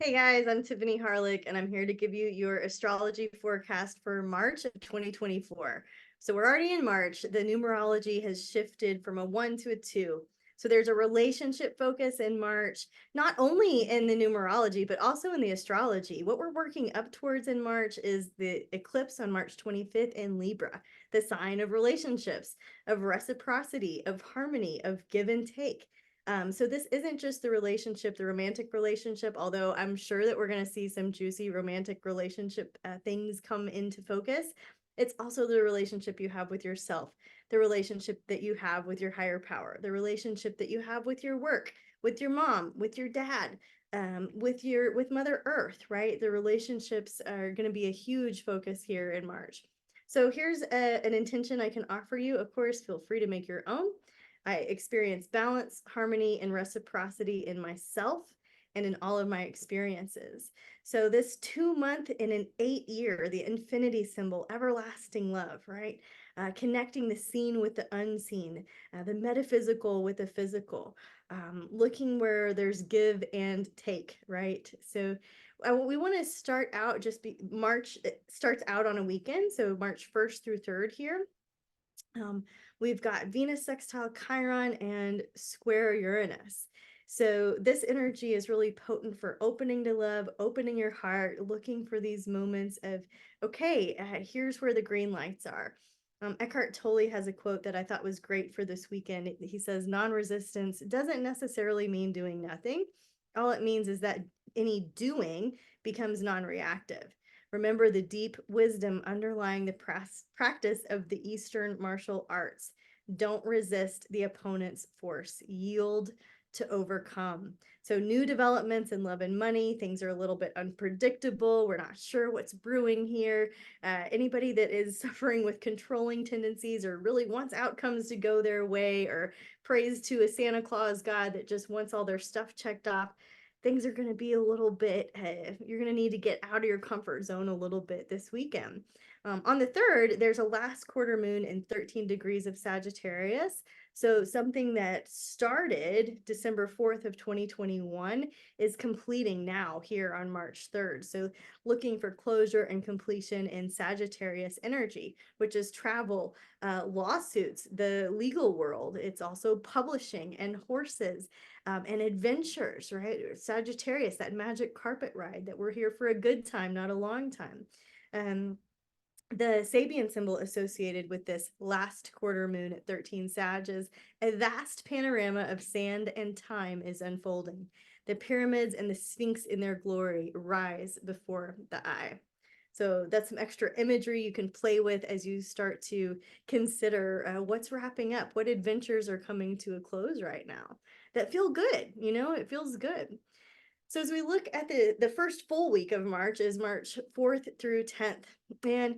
Hey guys, I'm Tiffany Harelik, and I'm here to give you your astrology forecast for March of 2024. So we're already in March. The numerology has shifted from a 1 to a 2. So there's a relationship focus in March, not only in the numerology, but also in the astrology. What we're working up towards in March is the eclipse on March 25th in Libra, the sign of relationships, of reciprocity, of harmony, of give and take. So this isn't just the relationship, the romantic relationship, although I'm sure that we're going to see some juicy romantic relationship things come into focus. It's also the relationship you have with yourself, the relationship that you have with your higher power, the relationship that you have with your work, with your mom, with your dad, with Mother Earth, right? The relationships are going to be a huge focus here in March. So here's an intention I can offer you. Of course, feel free to make your own. I experience balance, harmony, and reciprocity in myself and in all of my experiences. So this 2 month in an 8 year, the infinity symbol, everlasting love, right? Connecting the seen with the unseen, the metaphysical with the physical, looking where there's give and take, right? So we want to start out March starts out on a weekend, so March 1st through 3rd here. Um, we've got Venus sextile Chiron and square Uranus. So this energy is really potent for opening to love, opening your heart, looking for these moments of, okay, here's where the green lights are. Eckhart Tolle has a quote that I thought was great for this weekend. He says, non-resistance doesn't necessarily mean doing nothing. All it means is that any doing becomes non-reactive. Remember the deep wisdom underlying the practice of the Eastern martial arts. Don't resist the opponent's force. Yield to overcome. So new developments in love and money, things are a little bit unpredictable. We're not sure what's brewing here. Anybody that is suffering with controlling tendencies or really wants outcomes to go their way or prays to a Santa Claus God that just wants all their stuff checked off, things are going to be a little bit, you're going to need to get out of your comfort zone a little bit this weekend. On the 3rd, there's a last quarter moon in 13 degrees of Sagittarius. So something that started December 4th of 2021 is completing now here on March 3rd. So looking for closure and completion in Sagittarius energy, which is travel, lawsuits, the legal world. It's also publishing and horses, and adventures, right? Sagittarius, that magic carpet ride that we're here for a good time, not a long time. The Sabian symbol associated with this last quarter moon at 13 Sag is a vast panorama of sand and time is unfolding. The pyramids and the Sphinx in their glory rise before the eye. So that's some extra imagery you can play with as you start to consider what's wrapping up, what adventures are coming to a close right now that feel good, it feels good. So as we look at the first full week of March is March 4th through 10th. And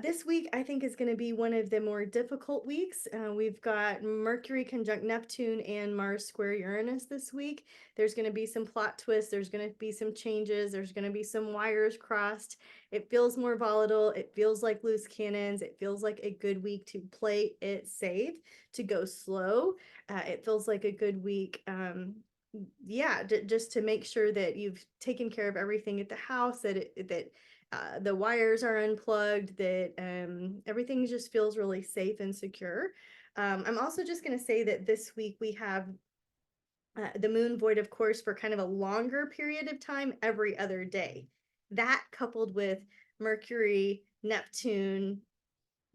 this week, I think, is going to be one of the more difficult weeks. We've got Mercury conjunct Neptune and Mars square Uranus this week. There's going to be some plot twists. There's going to be some changes. There's going to be some wires crossed. It feels more volatile. It feels like loose cannons. It feels like a good week to play it safe, to go slow. It feels like a good week. Yeah, just to make sure that you've taken care of everything at the house, that the wires are unplugged, that everything just feels really safe and secure. I'm also just going to say that this week we have the moon void, of course, for kind of a longer period of time every other day. That coupled with Mercury, Neptune,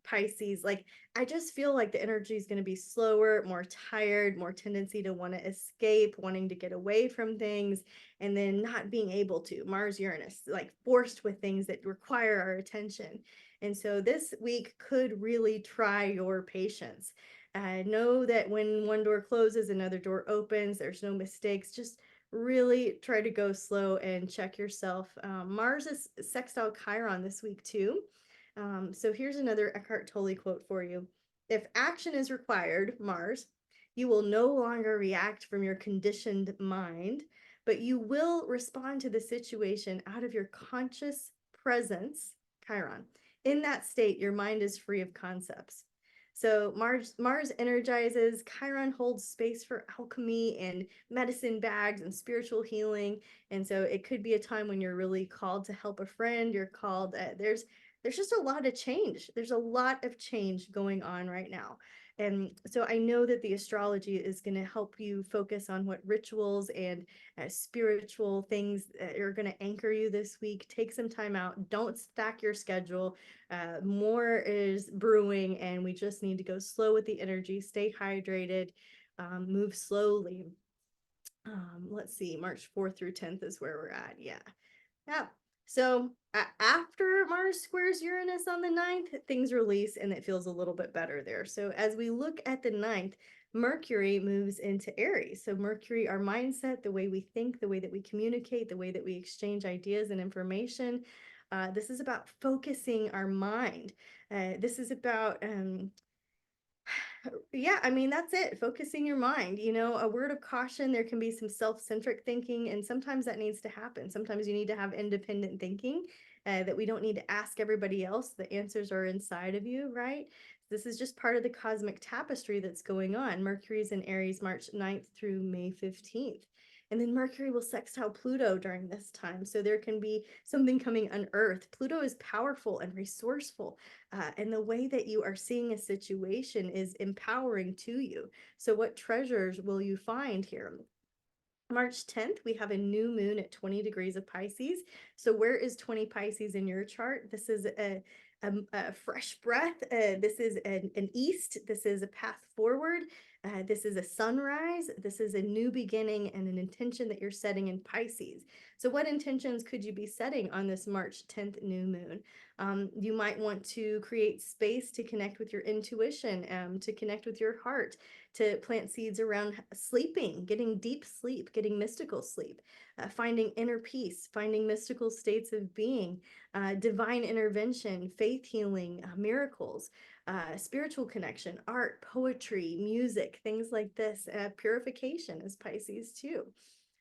Pisces, like I just feel like the energy is going to be slower, more tired, more tendency to want to escape, wanting to get away from things, and then not being able to. Mars, Uranus, like forced with things that require our attention. And so this week could really try your patience. Know that when one door closes, another door opens. There's no mistakes. Just really try to go slow and check yourself. Mars is sextile Chiron this week too. So here's another Eckhart Tolle quote for you. If action is required, Mars, you will no longer react from your conditioned mind, but you will respond to the situation out of your conscious presence, Chiron. In that state, your mind is free of concepts. So Mars energizes, Chiron holds space for alchemy and medicine bags and spiritual healing. And so it could be a time when you're really called to help a friend. You're called, there's just a lot of change. There's a lot of change going on right now. And so I know that the astrology is going to help you focus on what rituals and spiritual things are going to anchor you this week. Take some time out. Don't stack your schedule. More is brewing, and we just need to go slow with the energy, stay hydrated, move slowly. Let's see, March 4th through 10th is where we're at. Yeah. Yeah. So after Mars squares Uranus on the 9th, things release and it feels a little bit better there. So as we look at the 9th, Mercury moves into Aries. So Mercury, our mindset, the way we think, the way that we communicate, the way that we exchange ideas and information. This is about focusing our mind. This is about yeah, I mean, that's it. Focusing your mind. A word of caution, there can be some self-centric thinking, and sometimes that needs to happen. Sometimes you need to have independent thinking, that we don't need to ask everybody else. The answers are inside of you, right? This is just part of the cosmic tapestry that's going on. Mercury's in Aries March 9th through May 15th. And then Mercury will sextile Pluto during this time. So there can be something coming unearthed. Pluto is powerful and resourceful. And the way that you are seeing a situation is empowering to you. So what treasures will you find here? March 10th, we have a new moon at 20 degrees of Pisces. So where is 20 Pisces in your chart? This is a fresh breath. This is an east. This is a path forward. This is a sunrise. This is a new beginning and an intention that you're setting in Pisces. So what intentions could you be setting on this March 10th new moon? You might want to create space to connect with your intuition, to connect with your heart, to plant seeds around sleeping, getting deep sleep, getting mystical sleep, finding inner peace, finding mystical states of being, divine intervention, faith healing, miracles, spiritual connection, art, poetry, music, things like this. Purification is Pisces too.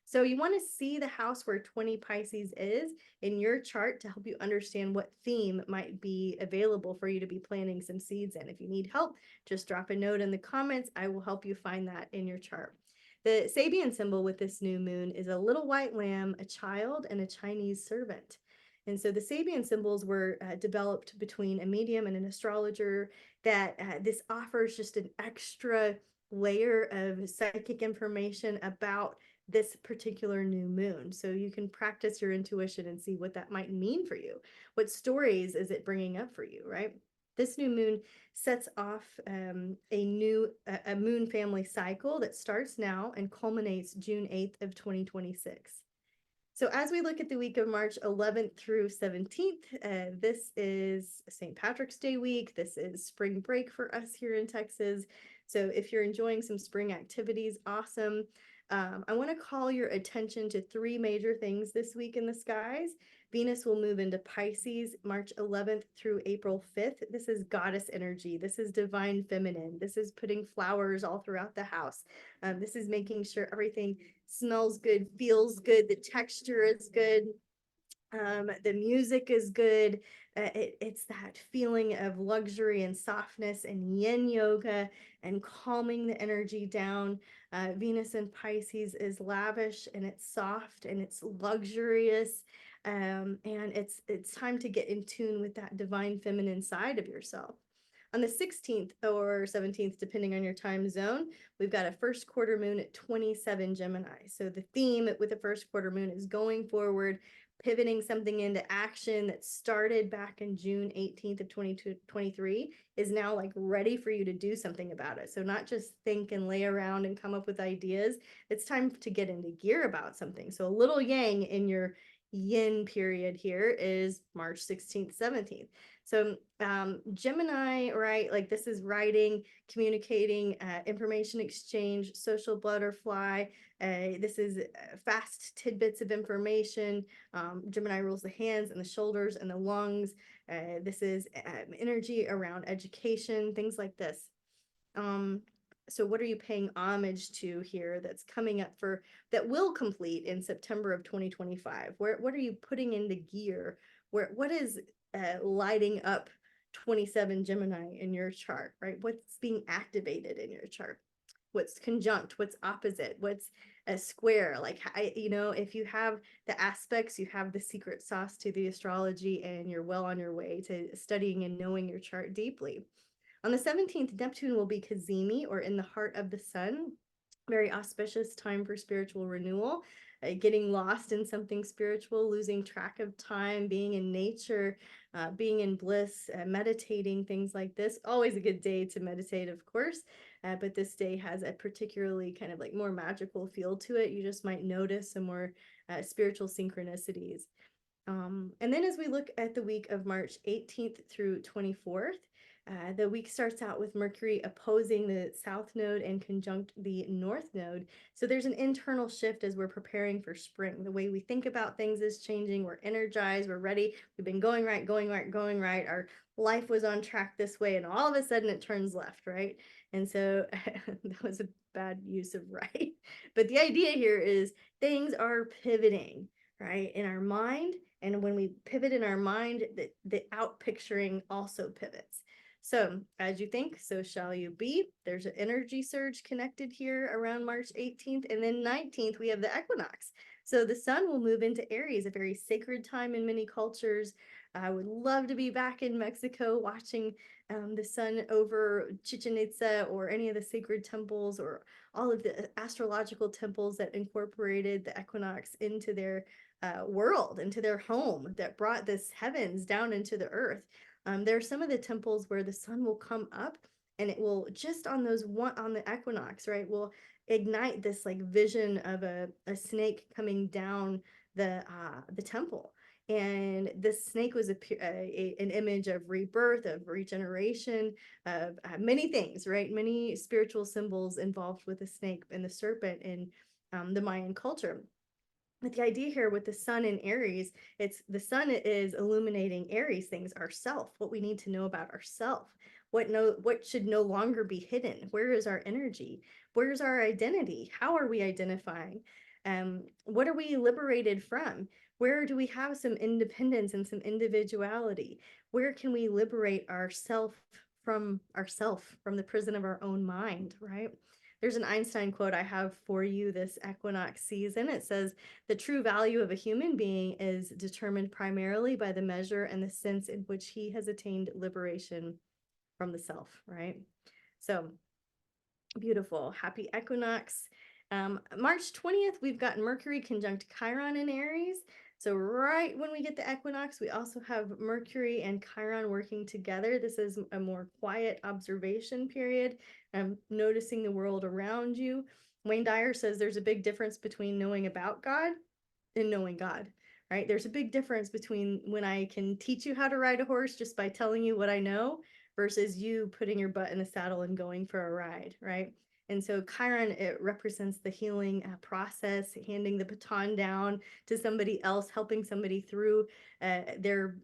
So you want to see the house where 20 Pisces is in your chart to help you understand what theme might be available for you to be planting some seeds in. If you need help, just drop a note in the comments. I will help you find that in your chart. The Sabian symbol with this new moon is a little white lamb, a child, and a Chinese servant. And so the Sabian symbols were developed between a medium and an astrologer, that this offers just an extra layer of psychic information about this particular new moon. So you can practice your intuition and see what that might mean for you. What stories is it bringing up for you, right? This new moon sets off a moon family cycle that starts now and culminates June 8th of 2026. So as we look at the week of March 11th through 17th, this is St. Patrick's Day week. This is spring break for us here in Texas. So if you're enjoying some spring activities, awesome. I want to call your attention to three major things this week in the skies. Venus will move into Pisces March 11th through April 5th. This is goddess energy. This is divine feminine. This is putting flowers all throughout the house. This is making sure everything smells good, feels good, the texture is good. The music is good. It's that feeling of luxury and softness and yin yoga and calming the energy down. Venus in Pisces is lavish and it's soft and it's luxurious. And it's time to get in tune with that divine feminine side of yourself. On the 16th or 17th, depending on your time zone, we've got a first quarter moon at 27 Gemini. So the theme with the first quarter moon is going forward, pivoting something into action that started back in June 18th of 2023 is now like ready for you to do something about it. So not just think and lay around and come up with ideas. It's time to get into gear about something. So a little yang in your yin period here is March 16th, 17th. So Gemini, right? Like this is writing, communicating, information exchange, social butterfly. This is fast tidbits of information. Gemini rules the hands and the shoulders and the lungs. This is energy around education, things like this. So what are you paying homage to here that's coming up that will complete in September of 2025? What are you putting into gear? What is lighting up 27 Gemini in your chart, right? What's being activated in your chart? What's conjunct? What's opposite? What's a square? Like, if you have the aspects, you have the secret sauce to the astrology, and you're well on your way to studying and knowing your chart deeply. On the 17th, Neptune will be Cazimi, or in the heart of the sun. Very auspicious time for spiritual renewal, getting lost in something spiritual, losing track of time, being in nature, being in bliss, meditating, things like this. Always a good day to meditate, of course, but this day has a particularly kind of like more magical feel to it. You just might notice some more spiritual synchronicities. And then as we look at the week of March 18th through 24th, the week starts out with Mercury opposing the South Node and conjunct the North Node. So there's an internal shift as we're preparing for spring. The way we think about things is changing. We're energized. We're ready. We've been going right, going right, going right. Our life was on track this way, and all of a sudden it turns left, right? And so that was a bad use of right. But the idea here is things are pivoting, right, in our mind. And when we pivot in our mind, the out picturing also pivots. So as you think, so shall you be. There's an energy surge connected here around March 18th. And then 19th, we have the equinox. So the sun will move into Aries, a very sacred time in many cultures. I would love to be back in Mexico watching the sun over Chichen Itza, or any of the sacred temples, or all of the astrological temples that incorporated the equinox into their world, into their home, that brought this heavens down into the earth. There are some of the temples where the sun will come up, and it will just on the equinox, right, will ignite this like vision of a snake coming down the temple. And this snake was an image of rebirth, of regeneration, of many things, right? Many spiritual symbols involved with the snake and the serpent in the Mayan culture. But the idea here with the sun in Aries, it's the sun is illuminating Aries things, ourself, what we need to know about ourself, what should no longer be hidden. Where is our energy? Where's our identity? How are we identifying? What are we liberated from? Where do we have some independence and some individuality? Where can we liberate ourself, from the prison of our own mind, right? There's an Einstein quote I have for you this equinox season. It says, the true value of a human being is determined primarily by the measure and the sense in which he has attained liberation from the self, right? So beautiful. Happy equinox. March 20th, we've got Mercury conjunct Chiron in Aries. So right when we get the equinox, we also have Mercury and Chiron working together. This is a more quiet observation period, noticing the world around you. Wayne Dyer says there's a big difference between knowing about God and knowing God, right? There's a big difference between when I can teach you how to ride a horse just by telling you what I know, versus you putting your butt in the saddle and going for a ride, right? And so Chiron, it represents the healing process, handing the baton down to somebody else, helping somebody through their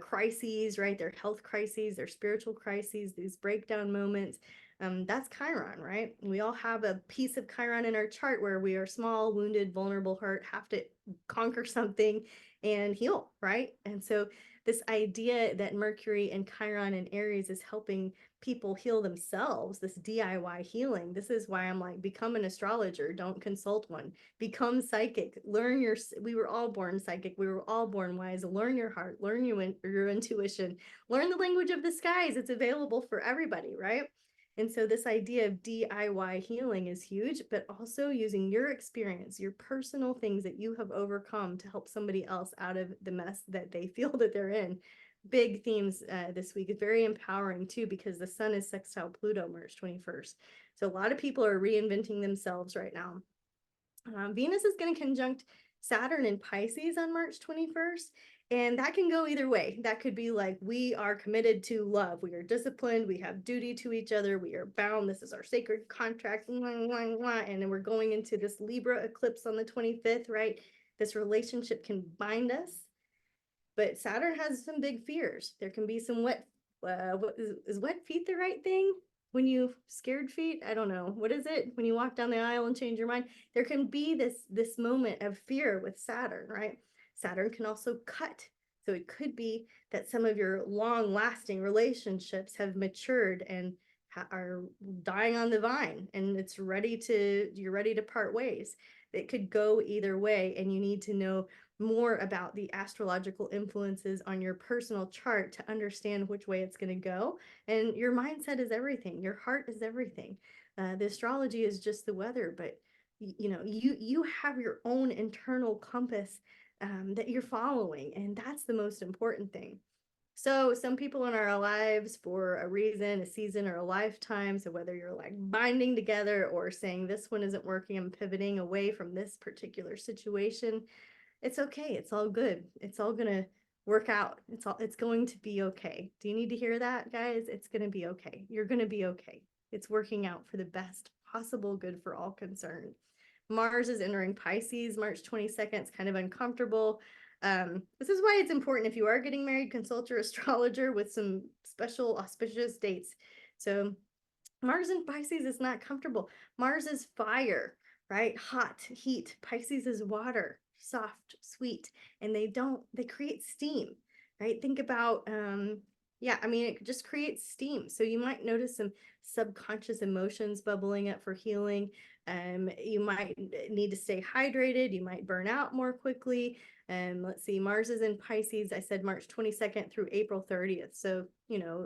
crises, right? Their health crises, their spiritual crises, these breakdown moments. That's Chiron, right? We all have a piece of Chiron in our chart where we are small, wounded, vulnerable, hurt, have to conquer something and heal, right? And so this idea that Mercury and Chiron and Aries is helping people heal themselves, this DIY healing. This is why I'm like, become an astrologer, don't consult one. Become psychic, we were all born psychic, we were all born wise. Learn your heart, learn your intuition, learn the language of the skies. It's available for everybody, right? And so this idea of DIY healing is huge, but also using your experience, your personal things that you have overcome to help somebody else out of the mess that they feel that they're in. Big themes this week. It's very empowering too, because the sun is sextile Pluto March 21st. So a lot of people are reinventing themselves right now. Venus is going to conjunct Saturn in Pisces on March 21st. And that can go either way. That could be like, we are committed to love. We are disciplined. We have duty to each other. We are bound. This is our sacred contract. And then we're going into this Libra eclipse on the 25th, right? This relationship can bind us. But Saturn has some big fears. There can be some wet feet the right thing? When you scared feet, I don't know. What is it? When you walk down the aisle and change your mind, there can be this moment of fear with Saturn, right? Saturn can also cut. So it could be that some of your long lasting relationships have matured and are dying on the vine, and you're ready to part ways. It could go either way, and you need to know more about the astrological influences on your personal chart to understand which way it's going to go. And your mindset is everything. Your heart is everything. The astrology is just the weather, but you have your own internal compass that you're following, and that's the most important thing. So some people in our lives for a reason, a season, or a lifetime. So whether you're like binding together or saying this one isn't working, I'm pivoting away from this particular situation, it's okay. It's all good. It's all gonna work out. It's going to be okay. Do you need to hear that, guys? It's gonna be okay. You're gonna be okay. It's working out for the best possible good for all concerned. Mars is entering Pisces March 22nd. It's kind of uncomfortable. This is why it's important, if you are getting married, consult your astrologer with some special auspicious dates. So Mars in Pisces is not comfortable. Mars is fire, right? Hot, heat. Pisces is water, soft, sweet, and they create steam, right? Think about, yeah, I mean, it just creates steam. So you might notice some subconscious emotions bubbling up for healing. You might need to stay hydrated. You might burn out more quickly. Let's see, Mars is in Pisces. I said March 22nd through April 30th. So,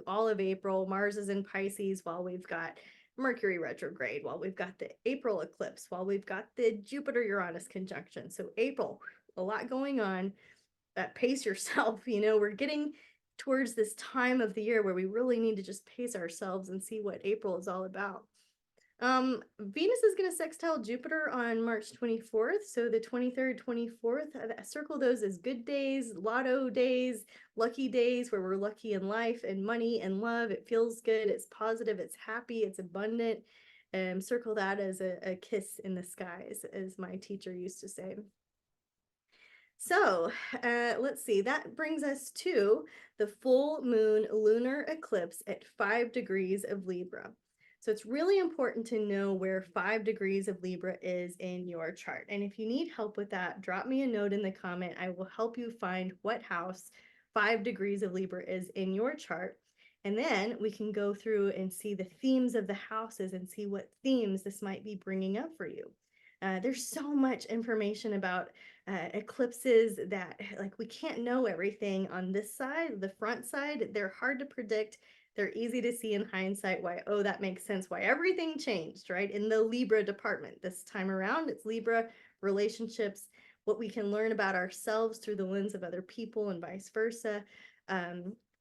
all of April, Mars is in Pisces while we've got Mercury retrograde, while we've got the April eclipse, while we've got the Jupiter-Uranus conjunction. So April, a lot going on. Pace yourself. We're getting towards this time of the year where we really need to just pace ourselves and see what April is all about. Venus is going to sextile Jupiter on March 24th. So the 23rd, 24th, circle those as good days, lotto days, lucky days where we're lucky in life and money and love. It feels good. It's positive. It's happy. It's abundant. Circle that as a kiss in the skies, as my teacher used to say. So let's see, that brings us to the full moon lunar eclipse at 5 degrees of Libra. So it's really important to know where 5 degrees of Libra is in your chart. And if you need help with that, drop me a note in the comment. I will help you find what house 5 degrees of Libra is in your chart. And then we can go through and see the themes of the houses and see what themes this might be bringing up for you. There's so much information about eclipses that, like, we can't know everything on this side, the front side. They're hard to predict. They're easy to see in hindsight why, oh, that makes sense, why everything changed, right? In the Libra department this time around, it's Libra relationships, what we can learn about ourselves through the lens of other people and vice versa.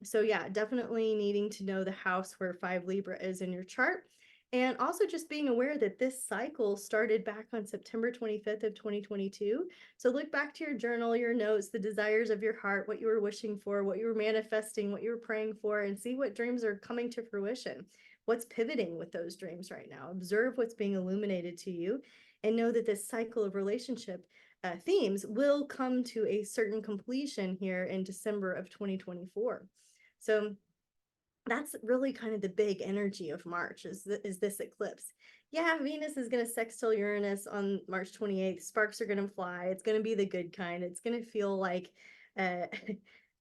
So yeah, definitely needing to know the house where 5 Libra is in your chart. And also just being aware that this cycle started back on September 25th of 2022. So look back to your journal, your notes, the desires of your heart, what you were wishing for, what you were manifesting, what you were praying for, and see what dreams are coming to fruition. What's pivoting with those dreams right now? Observe what's being illuminated to you, and know that this cycle of relationship themes will come to a certain completion here in December of 2024. So that's really kind of the big energy of March is this eclipse. Yeah, Venus is going to sextile Uranus on March 28th. Sparks are going to fly. It's going to be the good kind. It's going to feel like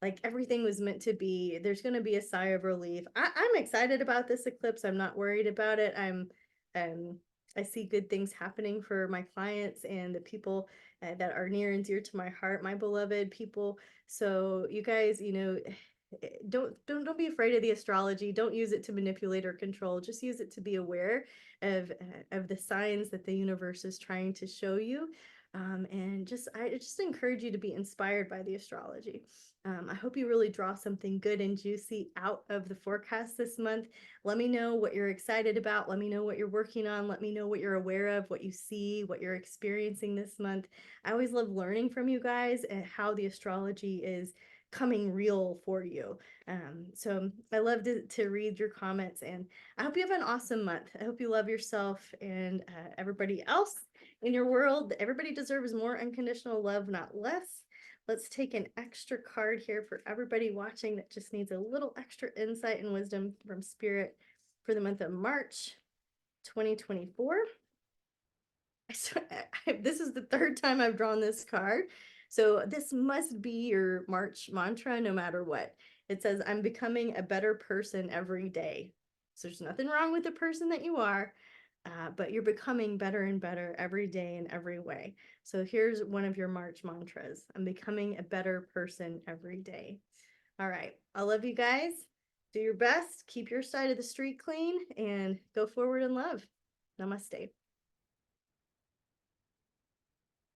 like everything was meant to be. There's going to be a sigh of relief. I'm excited about this eclipse. I'm not worried about it. I see good things happening for my clients and the people that are near and dear to my heart, my beloved people. So you guys, don't be afraid of the astrology. Don't use it to manipulate or control. Just use it to be aware of the signs that the universe is trying to show you. And I just encourage you to be inspired by the astrology. I hope you really draw something good and juicy out of the forecast this month. Let me know what you're excited about. Let me know what you're working on. Let me know what you're aware of, what you see, what you're experiencing this month. I always love learning from you guys and how the astrology is coming real for you. So I love to read your comments, and I hope you have an awesome month. I hope you love yourself and everybody else in your world. Everybody deserves more unconditional love, not less. Let's take an extra card here for everybody watching that just needs a little extra insight and wisdom from Spirit for the month of March 2024. This is the third time I've drawn this card. So this must be your March mantra no matter what. It says, I'm becoming a better person every day. So there's nothing wrong with the person that you are, but you're becoming better and better every day in every way. So here's one of your March mantras. I'm becoming a better person every day. All right. I love you guys. Do your best. Keep your side of the street clean and go forward in love. Namaste.